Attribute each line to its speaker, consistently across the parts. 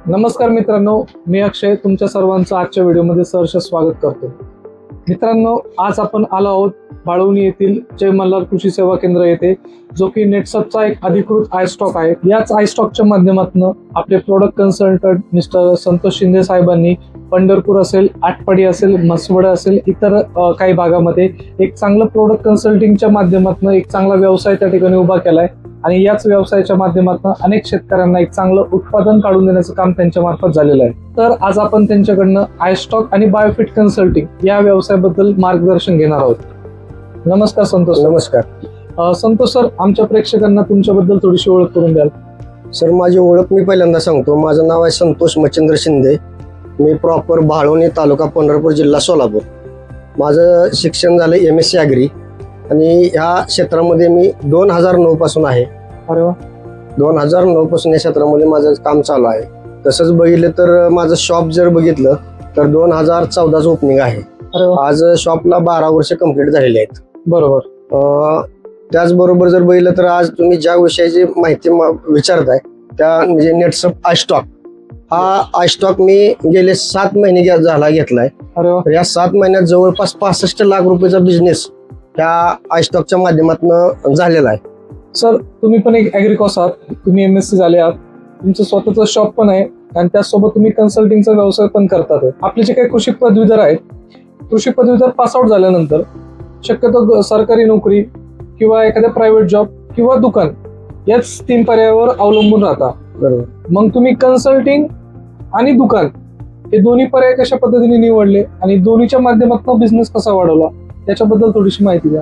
Speaker 1: नमस्कार मित्रांनो, मी अक्षय तुमच्या सर्वांचं आजच्या व्हिडिओमध्ये सहर्ष स्वागत करतो. मित्रांनो, आज आपण आलो आहोत बाळवणी येथील जय मल्हार कृषी सेवा केंद्र येथे, जो की नेटसपचा एक अधिकृत आय स्टॉक आहे. याच आय स्टॉकच्या माध्यमातून आपले product consultant mister Santosh Shinde साहेबांनी पंढरपूर असेल, आटपाडी असेल, म्हसवड असेल, इतर काही भागामध्ये एक चांगलं प्रोडक्ट कन्सल्टिंगच्या माध्यमातून एक चांगला व्यवसाय त्या ठिकाणी उभा केलाय आणि याच व्यवसायाच्या माध्यमातून अनेक शेतकऱ्यांना एक चांगलं उत्पादन काढून देण्याचं काम त्यांच्या मार्फत झालेलं आहे. तर आज आपण त्यांच्याकडनं आय स्टॉक आणि बायोफिट कन्सल्टिंग या व्यवसायाबद्दल मार्गदर्शन घेणार आहोत. नमस्कार संतोष.
Speaker 2: नमस्कार
Speaker 1: संतोष सर, आमच्या प्रेक्षकांना तुमच्याबद्दल थोडीशी ओळख करून द्याल?
Speaker 2: सर, माझी ओळख मी पहिल्यांदा सांगतो. माझं नाव आहे संतोष मच्छिंद्र शिंदे. मी प्रॉपर बाळवणी, तालुका पंढरपूर, जिल्हा सोलापूर. माझं शिक्षण झालं MSc ॲग्री आणि ह्या क्षेत्रामध्ये मी 2009 पासून आहे.
Speaker 1: अरे वा.
Speaker 2: 2009 पासून या क्षेत्रामध्ये माझं काम चालू आहे. तसंच बघितलं तर माझं शॉप जर बघितलं तर 2014चं ओपनिंग आहे.
Speaker 1: अरे वा.
Speaker 2: आज शॉपला 12 वर्ष कंप्लीट झालेली आहेत.
Speaker 1: बरोबर.
Speaker 2: त्याचबरोबर जर बघितलं तर आज तुम्ही ज्या विषयाची माहिती विचारताय त्या म्हणजे नेटसप आय स्टॉक, हा आय स्टॉक मी गेले 7 महिने झाला घेतलाय.
Speaker 1: अरे वा.
Speaker 2: या 7 महिन्यात जवळपास 65 लाख रुपयाचा बिझनेस त्या आय स्टॉकच्या माध्यमातून झालेला आहे.
Speaker 1: सर, तुम्ही पण एक ॲग्रिकॉस आहात, तुम्ही MSc झाले आहात, तुमचं स्वतःचं शॉप पण आहे आणि त्याचसोबत तुम्ही कन्सल्टिंगचा व्यवसाय पण करतात. आपले जे काही कृषी पदवीधर आहेत, कृषी पदवीधर पासआउट झाल्यानंतर शक्यतो सरकारी नोकरी किंवा एखाद्या प्रायव्हेट जॉब किंवा दुकान याच 3 पर्यायावर अवलंबून राहता.
Speaker 2: बरोबर.
Speaker 1: मग तुम्ही कन्सल्टिंग आणि दुकान हे दोन्ही पर्याय कशा पद्धतीने निवडले आणि दोन्हीच्या माध्यमातून बिझनेस कसा वाढवला, त्याच्याबद्दल थोडीशी माहिती द्या.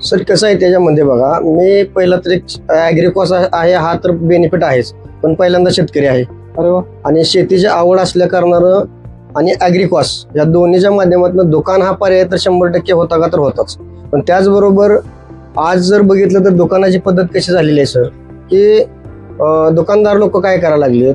Speaker 2: सर, कसं आहे त्याच्यामध्ये बघा, मी पहिला तर एक ॲग्रिकॉस आहे, हा तर बेनिफिट आहेच, पण पहिल्यांदा शेतकरी आहे.
Speaker 1: अरे वा.
Speaker 2: आणि शेतीची आवड असल्या कारणानं आणि ॲग्रिकॉस या दोन्हीच्या माध्यमातून दुकान हा पर्याय तर 100% होता का तर होताच. पण त्याचबरोबर आज जर बघितलं तर दुकानाची पद्धत कशी झालेली आहे सर, की दुकानदार लोक काय करायला लागले,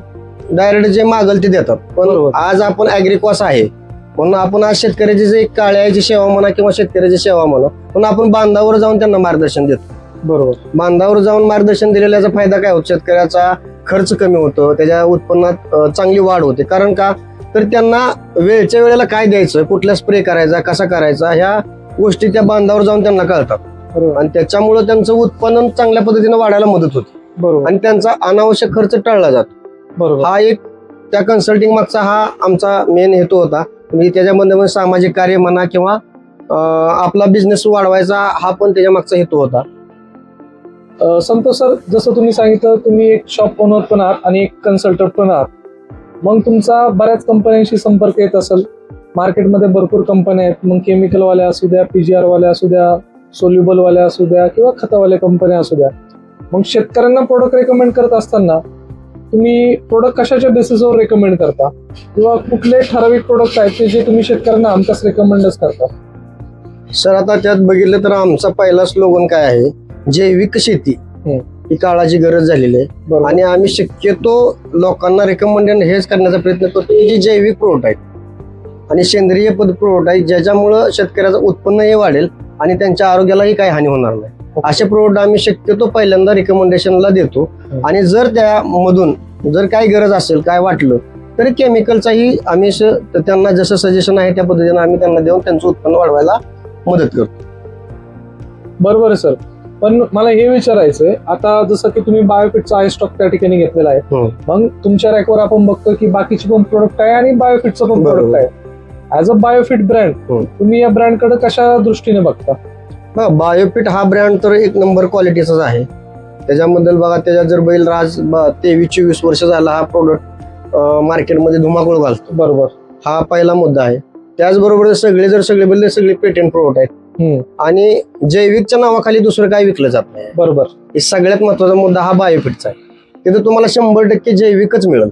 Speaker 2: डायरेक्ट जे मागल ते देतात. पण
Speaker 1: बरोबर.
Speaker 2: आज आपण ॲग्रिकॉस आहे म्हणून आपण आज शेतकऱ्याची जे काळ्याची सेवा म्हणा किंवा शेतकऱ्याची सेवा म्हणा, पण आपण बांधावर जाऊन त्यांना मार्गदर्शन देतो.
Speaker 1: बरोबर.
Speaker 2: बांधावर जाऊन मार्गदर्शन दिलेल्याचा फायदा काय होतो, शेतकऱ्याचा खर्च कमी होतो, त्याच्या उत्पन्नात चांगली वाढ होते. कारण का तर त्यांना वेळच्या वेळेला काय द्यायचं, कुठला स्प्रे करायचा, कसा करायचा, ह्या गोष्टी त्या बांधावर जाऊन त्यांना कळतात.
Speaker 1: बरोबर.
Speaker 2: आणि त्याच्यामुळे त्यांचं उत्पन्न चांगल्या पद्धतीने वाढायला मदत होते.
Speaker 1: बरोबर.
Speaker 2: आणि त्यांचा अनावश्यक खर्च टळला जातो.
Speaker 1: बरोबर.
Speaker 2: हा एक त्या कन्सल्टिंग मागचा हा आमचा मेन हेतू होता. म्हणजे त्याच्यामध्ये सामाजिक कार्य म्हणा किंवा आपला बिझनेस वाढवायचा हा पण त्याच्या मागचा हेतू होता.
Speaker 1: संतोष सर, जसं तुम्ही सांगितलं, तुम्ही एक शॉप ओनर पण आहात आणि एक कन्सल्टंट पण आहात. मग तुमचा बऱ्याच कंपन्यांशी संपर्क येत असेल. मार्केटमध्ये भरपूर कंपन्या आहेत, मग केमिकलवाल्या असू द्या, PGR वाल्या असू द्या, सोल्युबलवाल्या असू द्या किंवा खतावाल्या कंपन्या असू द्या. मग शेतकऱ्यांना प्रोडक्ट रेकमेंड करत असताना तुम्ही प्रोडक्ट कशाच्या बेसिसवर रेकमेंड करता किंवा कुठले ठराविक प्रोडक्ट आहेत ते जे तुम्ही शेतकऱ्यांना आमच्याच रेकमेंडच करता?
Speaker 2: सर, आता त्यात बघितलं तर आमचा पहिला स्लोगन काय आहे, जैविक शेती ही काळाची गरज झालेली आहे.
Speaker 1: बरोबर.
Speaker 2: आणि आम्ही शक्यतो लोकांना रेकमेंडेड हेच करण्याचा प्रयत्न करतो की जे जैविक प्रोडक्ट आहेत आणि सेंद्रिय प्रोडक्ट आहेत, ज्याच्यामुळं शेतकऱ्याचं उत्पन्नही वाढेल आणि त्यांच्या आरोग्यालाही काही हानी होणार नाही. असे प्रोडक्ट आम्ही शक्यतो पहिल्यांदा रिकमेंडेशनला देतो. आणि जर त्यामधून जर काही गरज असेल, काय वाटलं तरी केमिकलचाही आम्ही त्यांना जसं सजेशन आहे त्या पद्धतीने आम्ही त्यांना देऊन त्यांचं उत्पन्न वाढवायला मदत करतो.
Speaker 1: बरोबर आहे सर. पण मला हे विचारायचंय, आता जसं की तुम्ही बायोफिटचा आय स्टॉक त्या ठिकाणी घेतलेला आहे, मग तुमच्या रॅकवर आपण बघतो की बाकीचे पण प्रोडक्ट आहे आणि बायोफिटचं पण प्रोडक्ट आहे. ॲज अ बायोफिट ब्रँड तुम्ही या ब्रँडकडे कशा दृष्टीने बघता?
Speaker 2: बायोफिट हा ब्रँड तर एक नंबर क्वालिटीचाच आहे. त्याच्याबद्दल बघा, त्याच्यात जर बैल राज 23-24 वर्ष झाला हा प्रोडक्ट मार्केटमध्ये धुमाकूळ घालतो.
Speaker 1: बरोबर.
Speaker 2: हा पहिला मुद्दा आहे. त्याचबरोबर सगळे बैल सगळे पेटेंट प्रोडक्ट आहेत आणि जैविकच्या नावाखाली दुसरं काही विकलं जात नाही.
Speaker 1: बरोबर.
Speaker 2: हे सगळ्यात महत्वाचा मुद्दा हा बायोफिटचा आहे. तिथे तुम्हाला 100% जैविकच मिळेल.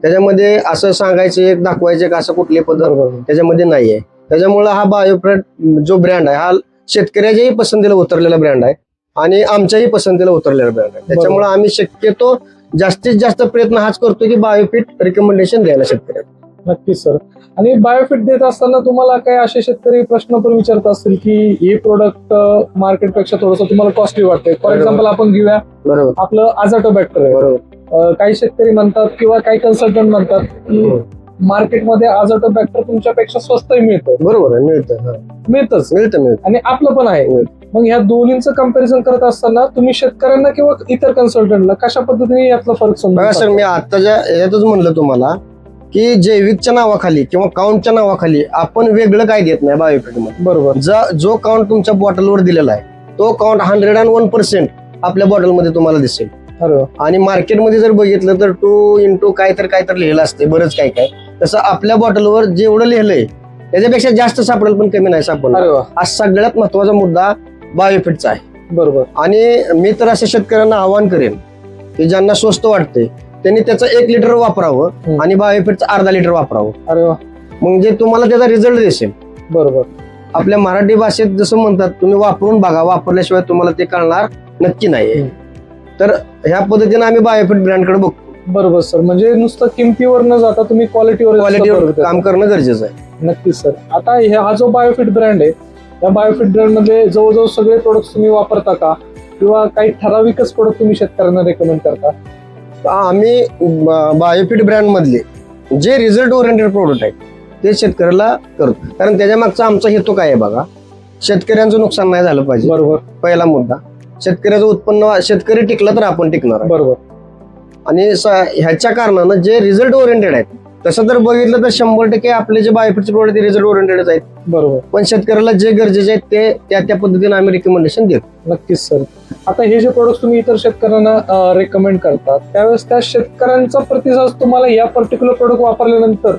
Speaker 2: त्याच्यामध्ये असं सांगायचं एक दाखवायचं एक असं कुठली पद्धत त्याच्यामध्ये नाहीये. त्याच्यामुळे हा बायोफिट जो ब्रँड आहे हा शेतकऱ्याच्याही पसंतीला उतरलेला ब्रँड आहे आणि आमच्याही पसंतीला उतरलेला ब्रँड आहे. त्याच्यामुळे आम्ही शक्यतो जास्तीत जास्त प्रयत्न हाच करतो की बायोफिट रिकमेंडेशन द्यायला शेतकऱ्याला.
Speaker 1: नक्कीच सर. आणि बायोफिट देत असताना तुम्हाला काय असे शेतकरी प्रश्न पण विचारत असतील की हे प्रोडक्ट मार्केटपेक्षा थोडंसं तुम्हाला कॉस्टली वाटतंय? फॉर एक्झाम्पल आपण घेऊया,
Speaker 2: बरोबर,
Speaker 1: आपलं आझाटोबॅक्टर आहे.
Speaker 2: बरोबर.
Speaker 1: काही शेतकरी म्हणतात किंवा काही कन्सल्टंट म्हणतात की मार्केटमध्ये आझोटोबॅक्टर तुमच्यापेक्षा स्वस्तही मिळतं.
Speaker 2: बरोबर आहे, मिळतं
Speaker 1: मिळतं आणि आपलं पण आहे. मग ह्या दोन्हींचं कम्पॅरिझन करत असताना तुम्ही शेतकऱ्यांना किंवा इतर कन्सल्टंटला कशा पद्धतीने यातला फरक
Speaker 2: बघा सर, मी आताच्या यातच म्हणलं तुम्हाला की जैविकच्या नावाखाली किंवा काउंटच्या नावाखाली आपण वेगळं काय देत नाही बायोफिट मध्ये.
Speaker 1: बरोबर.
Speaker 2: जो काउंट तुमच्या बॉटलवर दिलेला आहे तो काउंट 101% आपल्या बॉटलमध्ये तुम्हाला दिसेल. आणि मार्केटमध्ये जर बघितलं तर 2 काय तर लिहिलं असते बरंच काय. तसं आपल्या बॉटलवर जेवढं लिहिलंय त्याच्यापेक्षा जास्त सापडेल, पण कमी नाही सापडणार. हा सगळ्यात महत्वाचा मुद्दा बायोफिटचा आहे.
Speaker 1: बरोबर.
Speaker 2: आणि मी तर अशा शेतकऱ्यांना आवाहन करेन की ज्यांना स्वस्त वाटते त्यांनी त्याचं 1 लिटर वापरावं आणि बायोफिटचं अर्धा लिटर वापरावं.
Speaker 1: अरे वा.
Speaker 2: म्हणजे तुम्हाला त्याचा रिझल्ट दिसेल.
Speaker 1: बरोबर.
Speaker 2: आपल्या मराठी भाषेत जसं म्हणतात, तुम्ही वापरून बघा, वापरल्याशिवाय तुम्हाला ते कळणार नक्की नाही. तर ह्या पद्धतीने आम्ही बायोफिट ब्रँडकडे बघतो.
Speaker 1: बरोबर सर, म्हणजे नुसतं किमतीवर न जाता तुम्ही क्वालिटीवर
Speaker 2: काम करणं गरजेचं आहे.
Speaker 1: नक्कीच सर. आता हा जो बायोफिट ब्रँड आहे, या बायोफिट ब्रँड मध्ये जवळजवळ सगळे प्रोडक्ट तुम्ही वापरता का, किंवा काही ठराविकच प्रोडक्ट तुम्ही शेतकऱ्यांना रेकमेंड करता?
Speaker 2: आम्ही बायोफिट ब्रँड मधले जे रिझल्ट ओरिएंटेड प्रोडक्ट आहेत ते शेतकऱ्याला करतो. कारण त्याच्या मागचा आमचा हेतू काय आहे बघा, शेतकऱ्यांचं नुकसान नाही झालं पाहिजे.
Speaker 1: बरोबर.
Speaker 2: पहिला मुद्दा, शेतकऱ्याचं उत्पन्न, शेतकरी टिकला तर आपण टिकणार.
Speaker 1: बरोबर.
Speaker 2: आणि ह्याच्या कारणानं जे रिझल्ट ओरिएंटेड आहेत, तसं जर बघितलं तर 100% आपले जे बायोफिटचे प्रोडक्ट ते रिझल्ट ओरिएंटेड आहेत.
Speaker 1: बरोबर. पण
Speaker 2: शेतकऱ्याला जे गरजेचे आहेत ते त्या पद्धतीने आम्ही रिकमेंडेशन देतो.
Speaker 1: नक्कीच सर. आता हे जे प्रोडक्ट तुम्ही इतर शेतकऱ्यांना रेकमेंड करतात त्यावेळेस त्या शेतकऱ्यांचा प्रतिसाद तुम्हाला या पर्टिक्युलर प्रोडक्ट वापरल्यानंतर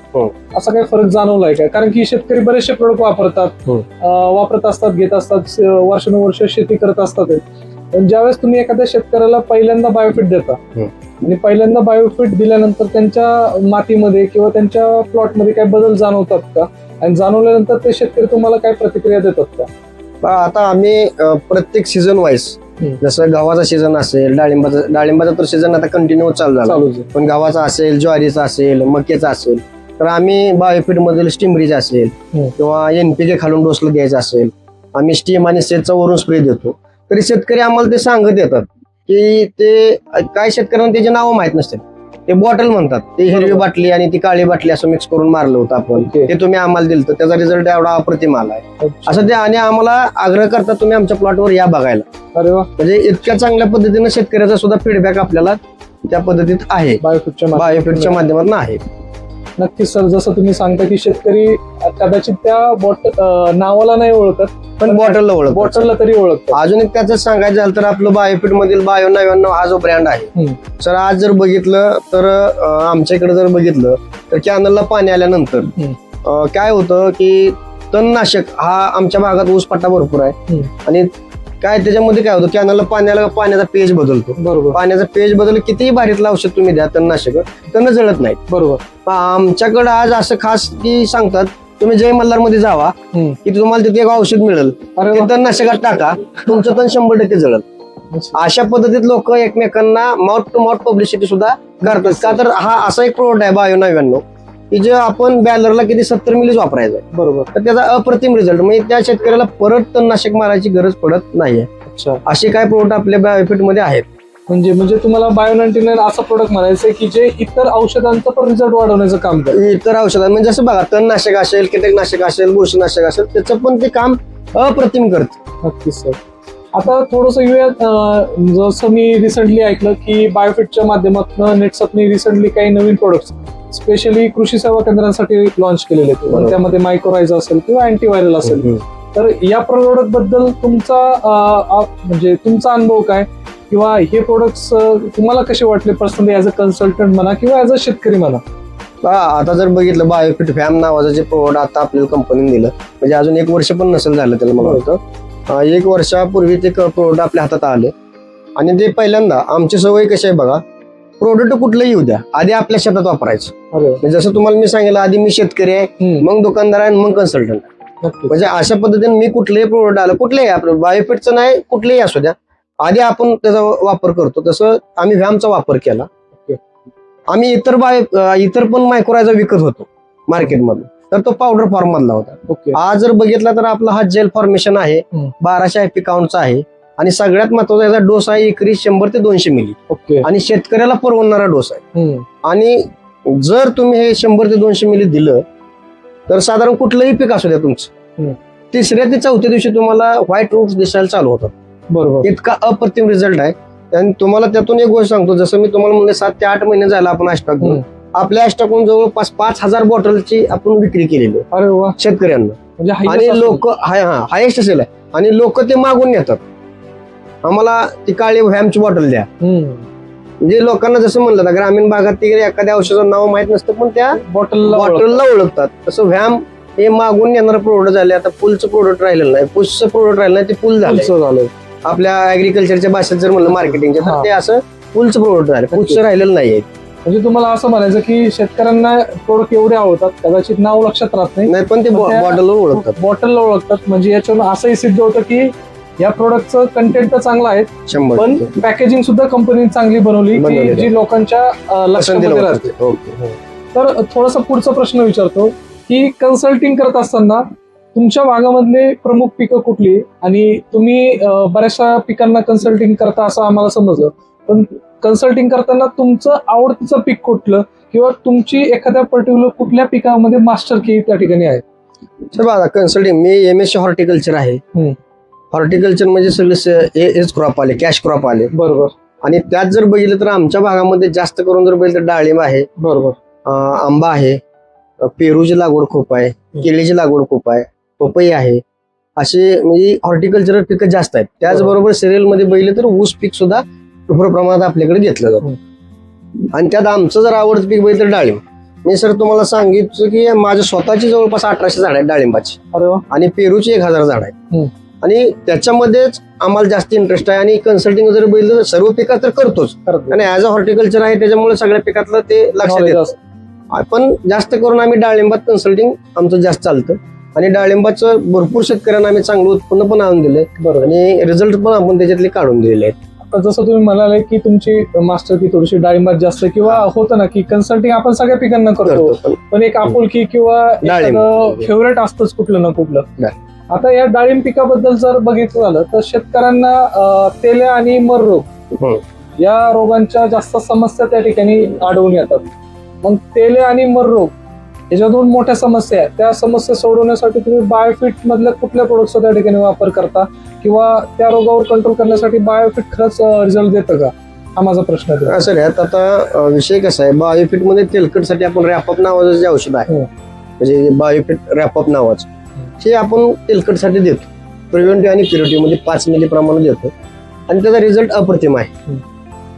Speaker 1: असा काही फरक जाणवलाय का? कारण की शेतकरी बरेचसे प्रोडक्ट वापरत असतात, घेत असतात, वर्षानुवर्ष शेती करत असतात. पण ज्यावेळेस तुम्ही एखाद्या शेतकऱ्याला पहिल्यांदा बायोफिट देता आणि पहिल्यांदा बायोफिट दिल्यानंतर त्यांच्या मातीमध्ये किंवा त्यांच्या प्लॉटमध्ये काही बदल जाणवतात का, आणि जाणवल्यानंतर ते शेतकरी तुम्हाला काय प्रतिक्रिया देतात का?
Speaker 2: आता आम्ही प्रत्येक सीझन वाईज, जसं गव्हाचा सीझन असेल, डाळिंबाचा तर सीझन आता कंटिन्यू चालू झाला, पण गव्हाचा असेल, ज्वारीचा असेल, मक्याचा असेल, तर आम्ही बायोफिट मधील स्टीमरीज असेल किंवा NPK खालून डोसला द्यायचा असेल, आम्ही स्टीम आणि सेटचा वरून स्प्रे देतो. तरी शेतकरी आम्हाला ते सांगत येतात की ते काय शेतकऱ्यांना त्याचे नावं माहित नसतात. ते बॉटल म्हणतात, ते हिरवी बाटली आणि ती काळी बाटली असं मिक्स करून मारलं होतं आपण, ते तुम्ही आम्हाला दिलं तर त्याचा रिझल्ट एवढा अप्रतिम आलाय असं ते. आणि आम्हाला आग्रह करतात तुम्ही आमच्या प्लॉटवर या बघायला.
Speaker 1: अरे वा.
Speaker 2: म्हणजे इतक्या चांगल्या पद्धतीने शेतकऱ्याचा सुद्धा फीडबॅक आपल्याला त्या पद्धतीत आहे, बायोफिटच्या माध्यमातून आहे.
Speaker 1: नक्कीच सर, जसं तुम्ही सांगता की शेतकरी कदाचित त्या नावाला नाही ओळखत, पण बॉटलला तरी ओळखतात.
Speaker 2: अजून एक त्याचं सांगायचं झालं तर आपलं बायोफिट मधील बायो 99 हा जो ब्रँड आहे सर, आज जर बघितलं तर आमच्या इकडे जर बघितलं तर कॅनलला पाणी आल्यानंतर काय होतं की तणनाशक हा आमच्या भागात ऊसपट्टा भरपूर आहे, आणि काय त्याच्यामध्ये काय होतं, कॅनलला पाण्याचा पेज बदलतो.
Speaker 1: बरोबर.
Speaker 2: पाण्याचा पेज बदल कितीही भारीतलं औषध तुम्ही द्या तणनाशक, तण जळत नाही.
Speaker 1: बरोबर.
Speaker 2: आमच्याकडे आज असं खास की सांगतात तुम्ही जय मल्हार मध्ये जावा की तुम्हाला तिथे एक औषध मिळेल, तणनाशकात टाका, तुमचं तण 100% जळल. अशा पद्धतीत लोक एकमेकांना माउथ टू माउथ पब्लिसिटी सुद्धा करतात. का तर हा असा एक प्रोडक्ट आहे बायो 99 की जे आपण बॅलरला किती 70 मिलीच वापरायचं आहे.
Speaker 1: बरोबर.
Speaker 2: तर त्याचा अप्रतिम रिझल्ट, म्हणजे त्या शेतकऱ्याला परत तणनाशक मारायची गरज पडत नाहीये. असे काय प्रोडक्ट आपल्या बायोफिट मध्ये आहेत.
Speaker 1: म्हणजे तुम्हाला बायो 99 असा प्रोडक्ट म्हणायचं की जे इतर औषधांचं पण रिझल्ट वाढवण्याचं काम करतं.
Speaker 2: इतर औषधां म्हणजे असं बघा, तणनाशक असेल, कीटकनाशक असेल, बुरशीनाशक असेल, त्याचं पण ते काम अप्रतिम करतं.
Speaker 1: नक्कीच सर. आता थोडस जसं मी रिसेंटली ऐकलं की बायोफिटच्या माध्यमातून नेटसपने रिसेंटली काही नवीन प्रोडक्ट्स स्पेशली कृषी सेवा केंद्रांसाठी लॉन्च केलेले आहेत. त्यामध्ये मायक्रोरायझा असेल किंवा अँटीव्हायरल असेल. तर या प्रोडक्ट बद्दल तुमचा अनुभव काय, किंवा हे प्रोडक्ट्स तुम्हाला कसे वाटले पर्सनली ऍज अ कन्सल्टंट म्हणा किंवा ऍज अ शेतकरी म्हणा?
Speaker 2: आता जर बघितलं बायोफिट फॅम नावाचं जे प्रोडक्ट आता आपल्याला कंपनीने दिलं, म्हणजे अजून 1 वर्ष पण नसेल झालं त्याला, मला वाटतं 1 वर्षापूर्वी ते प्रोडक्ट आपल्या हातात आले. आणि ते पहिल्यांदा आमची सवय कशी आहे बघा, प्रोडक्ट कुठलंही येऊ द्या, आधी आपल्या शेतात वापरायचं. जसं तुम्हाला मी सांगितलं, आधी मी शेतकरी आहे, मग दुकानदार आहे, मग कन्सल्टंट. म्हणजे अशा पद्धतीने मी कुठलंही प्रोडक्ट आलं, कुठलंही आपलं बायोफिटचं नाही, कुठलंही असू द्या, आधी आपण त्याचा वापर करतो. तसं आम्ही व्यामचा वापर केला. आम्ही इतर पण मायक्रोरायझा विकत होतो मार्केटमध्ये, तर तो पावडर फॉर्म मधला होता. आज जर बघितला तर आपला हा जेल फॉर्मेशन आहे, 1200 IP काउंटचा आहे, आणि सगळ्यात महत्वाचा याचा डोस आहे एकरी 100 ते 200 मिली
Speaker 1: ओके.
Speaker 2: आणि शेतकऱ्याला परवडणारा डोस आहे. आणि जर तुम्ही हे 100 ते 200 मिली दिलं तर साधारण कुठलंही पीक असू द्या तुमचं, तिसऱ्या ते चौथ्या दिवशी तुम्हाला व्हाईट रूट्स दिसायला चालू होतात.
Speaker 1: बरोबर.
Speaker 2: इतका अप्रतिम रिझल्ट आहे. आणि तुम्हाला त्यातून एक गोष्ट सांगतो, जसं मी तुम्हाला म्हणले 7 ते 8 महिने झाला आपण ॲस्टाक घेऊन, आपल्या ॲस्टाकून जवळपास 5000 बॉटलची आपण विक्री केलेली आहे.
Speaker 1: अरे वा.
Speaker 2: शेतकऱ्यांना.
Speaker 1: म्हणजे
Speaker 2: आणि लोक हायेस्ट असेल आहे आणि लोक ते मागून नेतात, आम्हाला ती काळी व्हॅमची बॉटल द्या. म्हणजे लोकांना जसं म्हणलं ना, ग्रामीण भागात ती एखाद्या औषधाचं नाव माहित नसतं पण त्या
Speaker 1: बॉटलला
Speaker 2: बॉटलला ओळखतात. तसं व्हॅम हे मागून येणारं प्रोडक्ट झाले. आता पुलचं प्रोडक्ट राहिलेलं नाही, पुषचं प्रोडक्ट राहिलं नाही, ते पुल झालं. आपल्या ऍग्रिकल्चरच्या भाषेत जर म्हणलं मार्केटिंगच्या, तर ते असं पुलचं प्रोडक्ट झालं, पुषचं राहिलेलं नाहीये.
Speaker 1: म्हणजे तुम्हाला असं म्हणायचं की शेतकऱ्यांना प्रोडक्ट एवढे आवडतात, कदाचित नाव लक्षात राहत नाही,
Speaker 2: पण ते बॉटलवर ओळखतात.
Speaker 1: बॉटलला ओळखतात. म्हणजे याच्यातून असंही सिद्ध होतं की या प्रोडक्टचं कंटेंट तर चांगला आहे,
Speaker 2: 100%.
Speaker 1: पण पॅकेजिंग सुद्धा कंपनीने चांगली बनवली की जी लोकांच्या लक्षामध्ये राहते. तर थोडासा पुढचा प्रश्न विचारतो की कन्सल्टिंग करत असताना तुमच्या भागामधले प्रमुख पिकं कुठली, आणि तुम्ही बऱ्याचशा पिकांना कन्सल्टिंग करता असं आम्हाला समजलं, पण कन्सल्टिंग करताना तुमचं आवडतीचं पीक कुठलं, किंवा तुमची एखाद्या पर्टिक्युलर कुठल्या पिकामध्ये मास्टर की त्या ठिकाणी आहे?
Speaker 2: सर बघा, कन्सल्टिंग मी MSc हॉर्टिकल्चर आहे. हॉर्टिकल्चर म्हणजे सगळे एज क्रॉप आले, कॅश क्रॉप आले.
Speaker 1: बरोबर.
Speaker 2: आणि त्यात जर बघितलं तर आमच्या भागामध्ये जास्त करून जर बघितलं तर डाळिंब आहे.
Speaker 1: बरोबर.
Speaker 2: आंबा आहे, पेरूची लागवड खूप आहे, केळीची लागवड खूप आहे, पपई आहे. असे म्हणजे हॉर्टिकल्चरल पिकं जास्त आहेत. त्याचबरोबर सिरियल मध्ये बघितलं तर ऊस पीक सुद्धा भरपूर प्रमाणात आपल्याकडे घेतलं जातं. आणि त्यात आमचं जर आवडतं पीक बघितलं तर डाळिंब. मी सर तुम्हाला सांगितलं की माझ्या स्वतःची जवळपास 1800 झाड आहेत डाळिंबाची, आणि पेरूची 1000 झाड आहे. आणि त्याच्यामध्येच आम्हाला जास्त इंटरेस्ट आहे. आणि कन्सल्टिंग जर बघितलं तर सर्व पिकात तर करतोच, आणि ऍज अ हॉर्टिकल्चर आहे त्याच्यामुळे सगळ्या पिकातलं ते लक्षात येतं. पण जास्त करून आम्ही डाळिंबात कन्सल्टिंग आमचं जास्त चालतं. आणि डाळिंबाचं भरपूर शेतकऱ्यांना आम्ही चांगलं उत्पन्न पण आणून दिलंय, आणि रिझल्ट पण आपण त्याच्यातले काढून दिलेले आहेत.
Speaker 1: आता जसं तुम्ही म्हणाले की तुमची मास्टर की थोडीशी डाळिंबात जास्त, किंवा होतं ना की कन्सल्टिंग आपण सगळ्या पिकांना करतो, पण एक आपुलकी किंवा फेवरेट असतंच कुठलं ना कुठलं. आता या डाळिंब पिकाबद्दल जर बघितलं झालं तर शेतकऱ्यांना तेल्या आणि मर रोग या रोगांच्या जास्त समस्या त्या ठिकाणी आढळून येतात. मग तेल्या आणि मर रोग याच्या दोन मोठ्या समस्या आहेत. त्या समस्या सोडवण्यासाठी तुम्ही बायोफिट मधल्या कुठल्या प्रोडक्टचा त्या ठिकाणी वापर करता, किंवा त्या रोगावर कंट्रोल करण्यासाठी बायोफिट खरंच रिझल्ट देतं का, हा माझा प्रश्न आहे.
Speaker 2: सर यात आता विषय कसा आहे, बायोफिट मध्ये तेलकटसाठी आपण रॅपअप नावाचं जे औषध आहे, म्हणजे बायोफिट रॅपअप नावाचं, हे आपण तेलकटसाठी देतो. प्रिव्हेंटिव्ह आणि क्युरेटिव्ह मध्ये 5 मिली प्रमाणात देतो, आणि त्याचा रिझल्ट अप्रतिम आहे,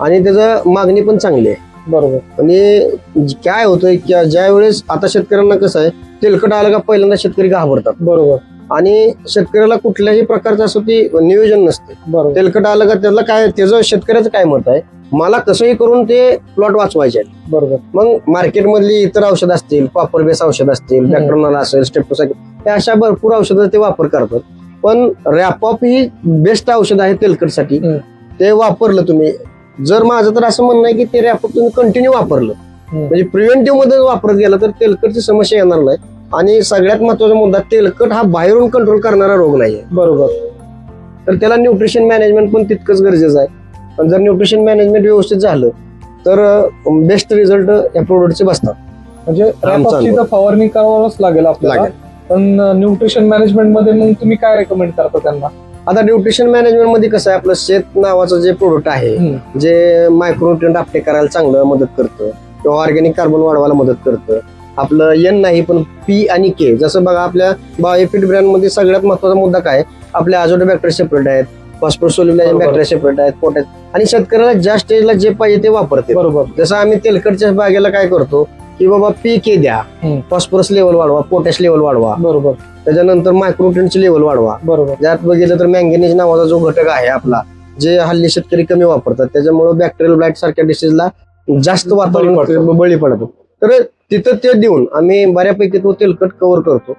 Speaker 2: आणि त्याचा मागणी पण चांगली आहे.
Speaker 1: बरोबर.
Speaker 2: आणि काय होतंय की ज्या वेळेस आता शेतकऱ्यांना कसं आहे, तेलकट आलं का पहिल्यांदा शेतकरी घाबरतात.
Speaker 1: बरोबर.
Speaker 2: आणि शेतकऱ्याला कुठल्याही प्रकारचं असं ते नियोजन नसते. तेलकट आलं का त्याला काय, त्याचं शेतकऱ्याचं काय मत आहे, मला कसंही करून ते प्लॉट वाचवायचे आहे.
Speaker 1: बरोबर.
Speaker 2: मग मार्केटमधली इतर औषध असतील, कॉपर बेस औषध असतील, बॅक्टरनॉल असेल, स्ट्रेप्टोसाइक्लिन, हे अशा भरपूर औषधं ते वापर करतात. पण रॅपॉप ही बेस्ट औषध आहे तेलकटसाठी. ते वापरलं तुम्ही, जर माझं तर असं म्हणणं आहे की ते रॅपॉप तुम्ही कंटिन्यू वापरलं, म्हणजे प्रिव्हेंटिव्ह मध्ये वापरत गेला तर तेलकटची समस्या येणार नाही. आणि सगळ्यात महत्वाचा मुद्दा, तेलकट हा बाहेरून कंट्रोल करणारा रोग नाहीये.
Speaker 1: बरोबर.
Speaker 2: तर त्याला न्यूट्रिशन मॅनेजमेंट पण तितकंच गरजेचं आहे. पण जर न्यूट्रिशन मॅनेजमेंट व्यवस्थित झालं तर बेस्ट रिझल्ट या प्रोडक्टचे बसतात.
Speaker 1: म्हणजे रॅपॉपची तर फवारणी करावंच लागेल आपल्याला, पण न्यूट्रिशन मॅनेजमेंट मध्ये मग तुम्ही काय रेकमेंड करता त्यांना?
Speaker 2: आता न्यूट्रिशन मॅनेजमेंट मध्ये कसं आहे, आपलं शेत नावाचं जे प्रोडक्ट आहे, जे मायक्रोन्युट्रिएंट अपटेक करायला चांगलं मदत करतं, किंवा ऑर्गॅनिक कार्बन वाढवायला मदत करतं. आपलं एन नाही पण पी आणि के. जसं बघा आपल्या बायोफिट ब्रँड मध्ये सगळ्यात महत्वाचा मुद्दा काय, आपल्या अझोटोबॅक्टर सेपरेट आहेत, फॉस्फरस सोल्युबल बॅक्टेरिया सेपरेट आहेत, पोटॅश, आणि शेतकऱ्याला ज्या स्टेजला जे पाहिजे ते वापरते.
Speaker 1: बरोबर.
Speaker 2: जसं आम्ही तेलकटच्या बागेला काय करतो की बाबा पी के द्या, फॉस्फरस लेवल वाढवा, पोटॅश लेवल वाढवा.
Speaker 1: बरोबर.
Speaker 2: त्याच्यानंतर मायक्रोन्युट्रिएंटची लेवल वाढवा.
Speaker 1: बरोबर.
Speaker 2: त्यात बघितलं तर मँगनीज नावाचा जो घटक आहे आपला, जे हल्ली शेतकरी कमी वापरतात, त्याच्यामुळे बॅक्टेरियल ब्लाइट सारख्या डिसीजला जास्त वातावरण बळी पडतो. तर तिथं ते देऊन आम्ही बऱ्यापैकी तो तेलकट कव्हर करतो.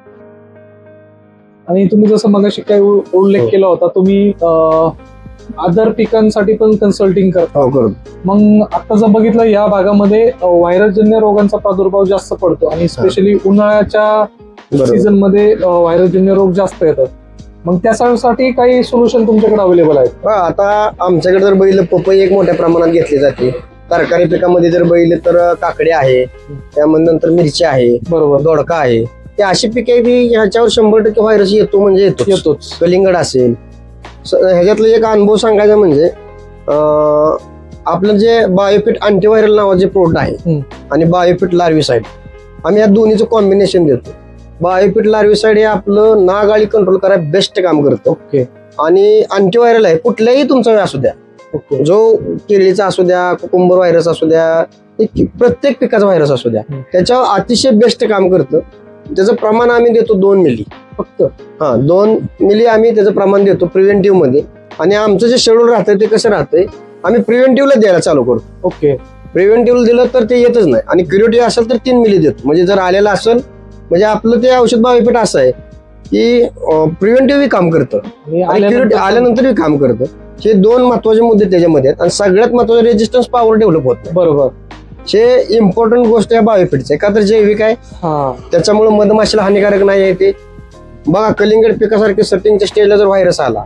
Speaker 1: आणि तुम्ही जसं मगाशी काही उल्लेख केला होता, तुम्ही अदर पिकांसाठी पण कन्सल्टिंग करता. मग आता जर बघितलं या भागामध्ये व्हायरसजन्य रोगांचा प्रादुर्भाव जास्त पडतो, आणि स्पेशली उन्हाळ्याच्या सीझन मध्ये व्हायरसजन्य रोग जास्त येतात. मग त्यासाठी काही सोल्युशन तुमच्याकडे अवेलेबल आहेत?
Speaker 2: आता आमच्याकडे जर बैल पपई एक मोठ्या प्रमाणात घेतली जाते. तरकारी पिकामध्ये जर बैल तर काकडी आहे, त्यामध्ये नंतर मिरची आहे,
Speaker 1: बरोबर,
Speaker 2: दोडका आहे. ते अशी पिके आहे की ह्याच्यावर 100% व्हायरस येतो म्हणजे
Speaker 1: येतोच.
Speaker 2: कलिंगड असेल. ह्याच्यातलं एक अनुभव सांगायचा म्हणजे आपलं जे बायोफिट अँटीव्हायरल नावाचे प्रोडक्ट आहे आणि बायोफिट लार्विसाइड, आम्ही या दोन्हीचं कॉम्बिनेशन देतो. बायोफिट लार्विसाइड हे आपलं नाग अळी कंट्रोल करायला बेस्ट काम करतं.
Speaker 1: ओके.
Speaker 2: आणि अँटीव्हायरल आहे, कुठल्याही तुमचा असू द्या,
Speaker 1: ओके.
Speaker 2: जो केळीचा असू द्या, कुकुंबर व्हायरस असू द्या, प्रत्येक पिकाचा व्हायरस असू द्या, त्याच्यावर अतिशय बेस्ट काम करतं. त्याचं प्रमाण आम्ही देतो 2 मिली
Speaker 1: फक्त.
Speaker 2: 2 मिली आम्ही त्याचं प्रमाण देतो प्रिव्हेंटिव्ह मध्ये. आणि आमचं जे शेड्यूल राहतंय ते कसं राहतंय, आम्ही प्रिव्हेंटिव्हला द्यायला चालू करतो.
Speaker 1: ओके.
Speaker 2: प्रिव्हेंटिव्ह दिलं तर ते येतच नाही, आणि क्युरेटिव्ह असेल तर 3 मिली देतो. म्हणजे जर आलेलं असेल, म्हणजे आपलं ते औषध बायोफिट असं आहे की प्रिव्हेंटिव्ह काम करतं आणि क्युरेटिव्ह आल्यानंतरही काम करतं. हे 2 महत्वाचे मुद्दे त्याच्यामध्ये आहेत. आणि सगळ्यात महत्वाचं रेजिस्टन्स पॉवर डेव्हलप होत नाही.
Speaker 1: बरोबर,
Speaker 2: हे इम्पॉर्टंट गोष्ट आहे बायोफिटची. का तर जैविक आहे, त्याच्यामुळे मधमाशीला हानिकारक नाही आहे. ते बघा, कलिंगड पिकासारखे सेटिंगच्या स्टेजला जर व्हायरस आला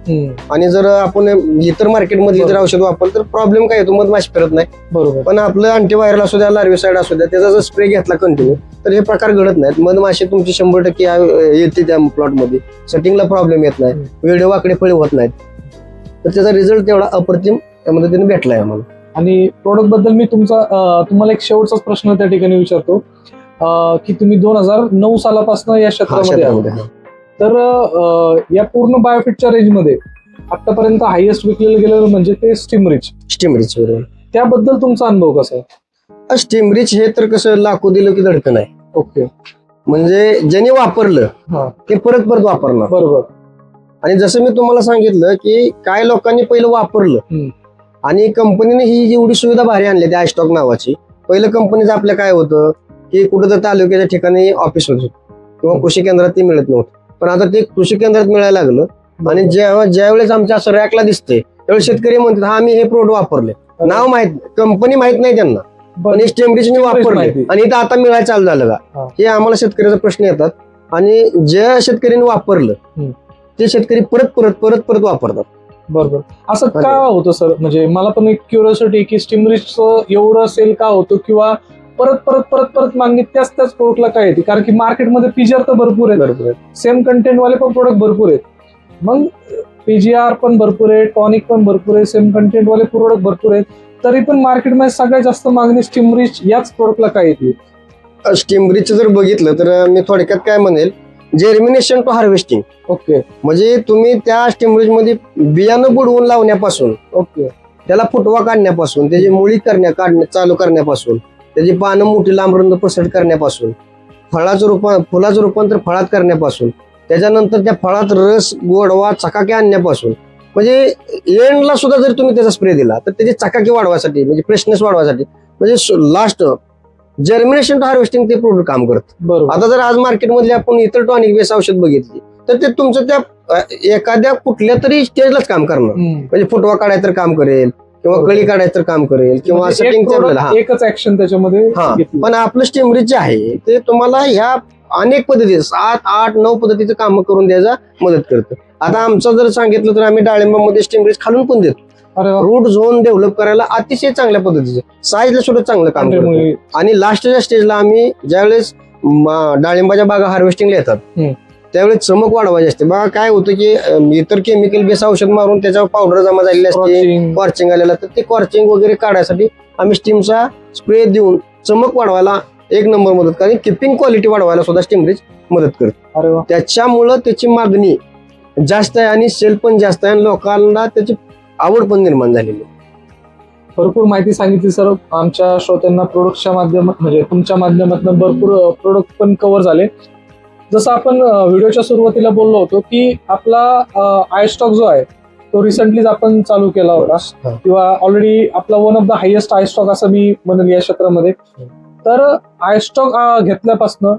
Speaker 2: आणि जर आपण इतर मार्केटमध्ये जर औषध वापरलं तर प्रॉब्लेम काय येतो, मधमाशी फिरत नाही.
Speaker 1: बरोबर.
Speaker 2: पण आपलं अँटीव्हायरल असू द्या, लार्विसाइड असू द्या, त्याचा जर स्प्रे घेतला कंटिन्यू तर हे प्रकार घडत नाहीत. मधमाशी तुमची 100% येते त्या प्लॉटमध्ये, सेटिंगला प्रॉब्लेम येत नाही, वेळे वाकडे फळे होत नाहीत. तर त्याचा रिझल्ट तेवढा अप्रतिम त्या मदतीने भेटलाय आम्हाला.
Speaker 1: आणि प्रोडक्ट बद्दल मी तुम्हाला एक शेवटचाच प्रश्न त्या ठिकाणी विचारतो की तुम्ही 2009 सालापासून या क्षेत्रामध्ये आहात. तर या पूर्ण बायोफिटच्या रेंजमध्ये आतापर्यंत हायएस्ट विकलेलं गेलेलं म्हणजे ते स्टीमरिच.
Speaker 2: बरोबर.
Speaker 1: त्याबद्दल तुमचा अनुभव कसा आहे?
Speaker 2: स्टीमरिच हे तर कसं लाखो दिलं की धडकन आहे.
Speaker 1: ओके.
Speaker 2: म्हणजे ज्याने वापरलं ते परत परत वापरणार.
Speaker 1: बरोबर.
Speaker 2: आणि जसं मी तुम्हाला सांगितलं की काय लोकांनी पहिलं वापरलं आणि कंपनीने ही एवढी सुविधा भारी आणली त्या आयस्टॉक नावाची. पहिलं कंपनीचं आपल्या काय होतं की कुठं तर तालुक्याच्या ठिकाणी ऑफिस होतं किंवा कृषी केंद्रात ते मिळत नव्हतं. पण आता ते कृषी केंद्रात मिळायला लागलं. आणि ज्यावेळेस आमच्या असं रॅकला दिसते त्यावेळेस शेतकरी म्हणतात हा आम्ही हे प्रोडक्ट वापरले. नाव माहित, कंपनी माहित नाही त्यांना, पण स्टीमरिच वापरले आणि इथं आता मिळायला चालू झालं का, हे आम्हाला शेतकऱ्याचा प्रश्न येतात. आणि ज्या शेतकऱ्यांनी वापरलं ते शेतकरी परत परत परत परत वापरतात.
Speaker 1: बरोबर. असं का होतं सर? म्हणजे मला पण एक क्युरिओसिटी की स्टीमरिच एवढं सेल का होतं, किंवा परत परत परत परत मागणी त्याच प्रोडक्टला काय येते? कारण की मार्केटमध्ये पीजीआर तर भरपूर आहेत, सेम कंटेंट वाले पण प्रोडक्ट भरपूर आहेत. मग पीजीआर पण भरपूर आहे, टॉनिक पण भरपूर आहे, सेम कंटेंट वाले प्रोडक्ट भरपूर आहेत, तरी पण मार्केटमध्ये सगळ्यात जास्त मागणी स्टीमरिच याच प्रोडक्टला काय येते?
Speaker 2: स्टीमरिच जर बघितलं तर मी थोडक्यात काय म्हणेल, जेर्मिनेशन टू हार्वेस्टिंग.
Speaker 1: ओके.
Speaker 2: म्हणजे तुम्ही त्या स्टीमरिच मध्ये बियाणं बुडवून लावण्यापासून,
Speaker 1: ओके,
Speaker 2: त्याला फुटवा काढण्यापासून, त्याची मुळी चालू करण्यापासून, त्याची पानं मोठी लांबरुंद पसरट करण्यापासून, फुलाचं रूपांतर फळात करण्यापासून, त्याच्यानंतर त्या फळात रस, गोडवा, चकाकी आणण्यापासून, म्हणजे एंडला सुद्धा जर तुम्ही त्याचा स्प्रे दिला तर त्याची चकाकी वाढवायसाठी, म्हणजे फ्रेशनेस वाढवायसाठी, म्हणजे लास्ट जर्मिनेशन टू हार्वेस्टिंग ते प्रोडक्ट काम करत. आता जर आज मार्केटमधले आपण इतर टॉनिक बेस औषध बघितली तर ते तुमचं त्या एखाद्या कुठल्या तरी स्टेजलाच काम करणार. म्हणजे फुटवा काढायचं तर काम करेल, किंवा कळी काढायचं तर काम करेल, किंवा सेटिंग
Speaker 1: एकच ऍक्शन त्याच्यामध्ये.
Speaker 2: पण आपलं स्टीमरिच जे आहे ते तुम्हाला ह्या अनेक पद्धती 7, 8, 9 पद्धतीचं काम करून द्यायचा मदत करतं. आता आमचं जर सांगितलं तर आम्ही डाळिंबामध्ये स्टीमरिच खालून पण देतो. रूट झोन डेव्हलप करायला अतिशय चांगल्या पद्धतीचे, साईजला सुद्धा चांगलं काम करतो. आणि लास्टच्या स्टेजला आम्ही ज्यावेळेस डाळिंबाच्या बागा हार्वेस्टिंगला येतात त्यावेळेस चमक वाढवायची असते. बघा काय होतं की इतर केमिकल बेस औषध मारून त्याच्यावर पावडर जमा झालेली असते, कॉर्चिंग आलेला, तर ते कॉर्चिंग वगैरे काढायसाठी आम्ही स्टीमचा स्प्रे देऊन चमक वाढवायला एक नंबर मदत करते. किपिंग क्वालिटी वाढवायला सुद्धा स्टीमरिच मदत करते. त्याच्यामुळं त्याची मागणी जास्त आहे आणि सेल पण जास्त आहे आणि लोकांना त्याची आवड पण निर्माण झालेली.
Speaker 1: भरपूर माहिती सांगितली सर. आमच्या श्रोत्यांना प्रोडक्टच्या माध्यमात, म्हणजे तुमच्या माध्यमातून भरपूर प्रोडक्ट पण कव्हर झाले. जसं आपण व्हिडिओच्या सुरुवातीला बोललो होतो की आपला आयस्टॉक जो आहे तो रिसेंटलीच आपण चालू केला होता, किंवा ऑलरेडी आपला वन ऑफ द हायेस्ट आयस्टॉक असं मी म्हणेन या क्षेत्रामध्ये. तर आयस्टॉक घेतल्यापासून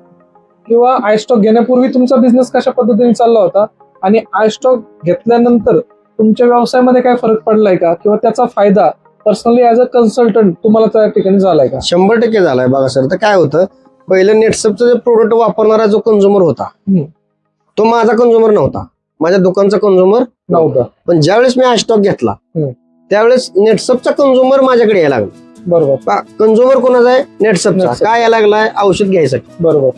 Speaker 1: किंवा आयस्टॉक घेण्यापूर्वी तुमचा बिझनेस कशा पद्धतीने चालला होता, आणि आयस्टॉक घेतल्यानंतर तुमच्या व्यवसायामध्ये काय फरक पडलाय का, किंवा त्याचा फायदा पर्सनली ऍज अ कन्सल्टंट तुम्हाला त्या ठिकाणी झालाय का?
Speaker 2: 100% झालाय. बघा सर, तर काय होतं, पहिलं नेटसपचं जे प्रोडक्ट वापरणारा जो कंझ्युमर होता तो माझा कंझ्युमर नव्हता. माझ्या दुकानचा कंझ्युमर
Speaker 1: नव्हता.
Speaker 2: पण ज्यावेळेस मी आयस्टॉक घेतला त्यावेळेस नेटसपचा कंझ्युमर माझ्याकडे यायला लागला.
Speaker 1: बरोबर.
Speaker 2: कंझ्युमर कोणाचा आहे? नेटसपचा.
Speaker 1: नेटसप.
Speaker 2: काय यायला लागलाय? औषध घ्यायसाठी,
Speaker 1: बरोबर.